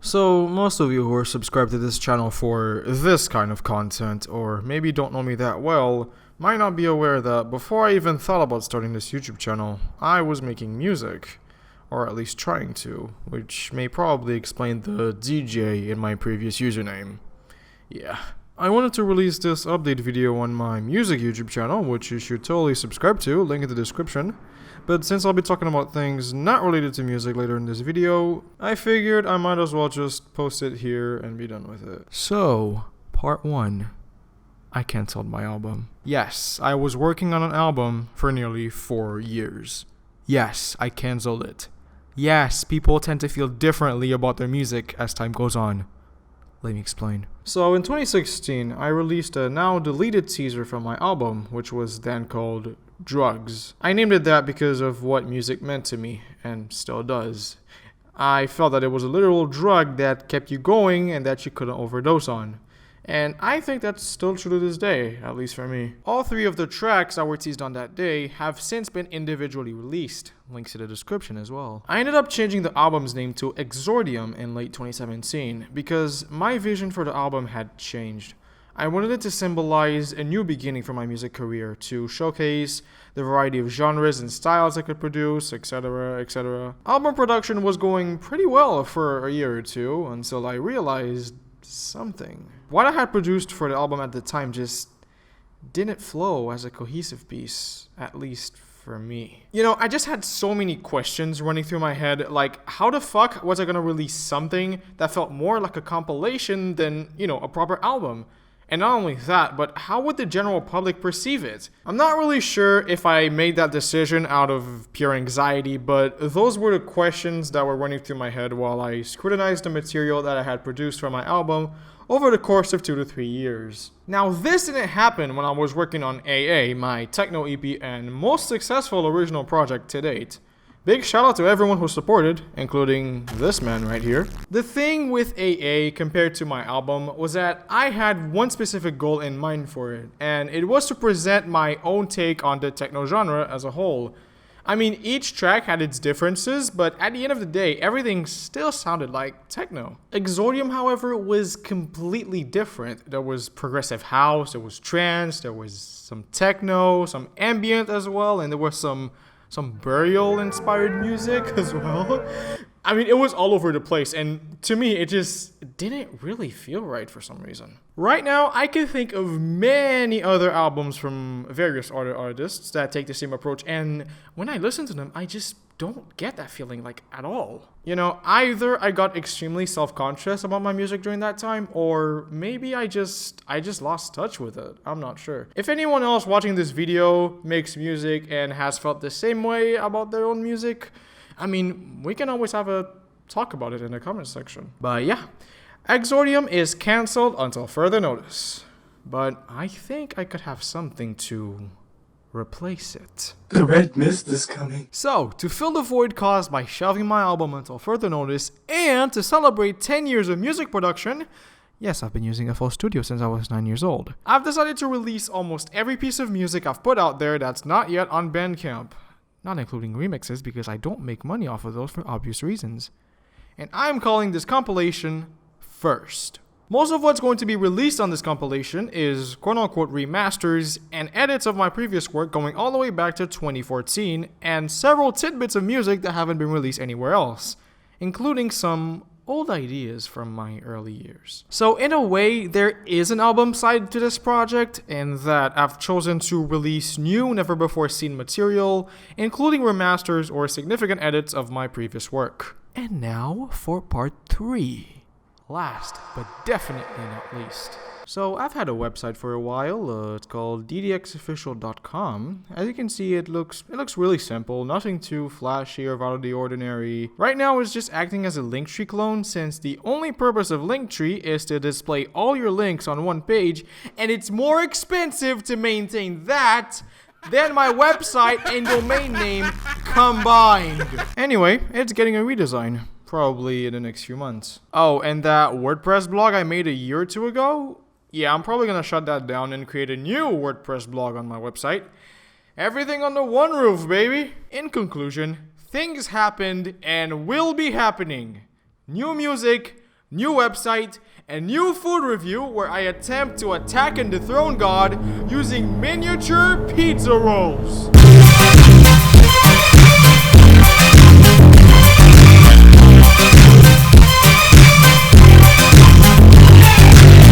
So, most of you who are subscribed to this channel for this kind of content, or maybe don't know me that well, might not be aware that before I even thought about starting this YouTube channel, I was making music. Or at least trying to, which may probably explain the DJ in my previous username. Yeah. I wanted to release this update video on my music YouTube channel, which you should totally subscribe to, link in the description. But since I'll be talking about things not related to music later in this video, I figured I might as well just post it here and be done with it. So, part 1. I cancelled my album. Yes, I was working on an album for nearly 4 years. Yes, I cancelled it. Yes, people tend to feel differently about their music as time goes on. Let me explain. So in 2016, I released a now deleted teaser from my album, which was then called Drugs. I named it that because of what music meant to me, and still does. I felt that it was a literal drug that kept you going and that you couldn't overdose on. And I think that's still true to this day, at least for me. All 3 of the tracks that were teased on that day have since been individually released. Links in the description as well. I ended up changing the album's name to Exordium in late 2017 because my vision for the album had changed. I wanted it to symbolize a new beginning for my music career, to showcase the variety of genres and styles I could produce, etc, etc. Album production was going pretty well for a year or two until I realized something. What I had produced for the album at the time just didn't flow as a cohesive piece, at least for me. You know, I just had so many questions running through my head, like how the fuck was I gonna release something that felt more like a compilation than, a proper album? And not only that, but how would the general public perceive it? I'm not really sure if I made that decision out of pure anxiety, but those were the questions that were running through my head while I scrutinized the material that I had produced for my album over the course of 2 to 3 years. Now, this didn't happen when I was working on AA, my techno EP and most successful original project to date. Big shout out to everyone who supported, including this man right here. The thing with AA compared to my album was that I had one specific goal in mind for it, and it was to present my own take on the techno genre as a whole. I mean, each track had its differences, but at the end of the day, everything still sounded like techno. Exordium, however, was completely different. There was progressive house, there was trance, there was some techno, some ambient as well, and there was some burial-inspired music as well. I mean, it was all over the place, and to me, it just didn't really feel right for some reason. Right now, I can think of many other albums from various other artists that take the same approach, and when I listen to them, I just don't get that feeling, like, at all. Either I got extremely self-conscious about my music during that time, or maybe I just lost touch with it. I'm not sure. If anyone else watching this video makes music and has felt the same way about their own music, I mean, we can always have a talk about it in the comment section. But yeah, Exordium is cancelled until further notice. But I think I could have something to replace it. The red mist is coming. So, to fill the void caused by shelving my album until further notice, and to celebrate 10 years of music production, yes, I've been using FL Studio since I was 9 years old, I've decided to release almost every piece of music I've put out there that's not yet on Bandcamp. Not including remixes because I don't make money off of those for obvious reasons. And I'm calling this compilation First. Most of what's going to be released on this compilation is quote-unquote remasters and edits of my previous work going all the way back to 2014 and several tidbits of music that haven't been released anywhere else, including some old ideas from my early years. So in a way, there is an album side to this project in that I've chosen to release new, never before seen material, including remasters or significant edits of my previous work. And now for part 3. Last, but definitely not least. So I've had a website for a while, it's called ddxofficial.com. As you can see, it looks really simple, nothing too flashy or out of the ordinary. Right now it's just acting as a Linktree clone since the only purpose of Linktree is to display all your links on one page, and it's more expensive to maintain that than my website and domain name combined. Anyway, it's getting a redesign. Probably in the next few months. Oh, and that WordPress blog I made a year or 2 ago? Yeah, I'm probably gonna shut that down and create a new WordPress blog on my website. Everything under one roof, baby. In conclusion, things happened and will be happening. New music, new website, and new food review where I attempt to attack and dethrone God using miniature pizza rolls.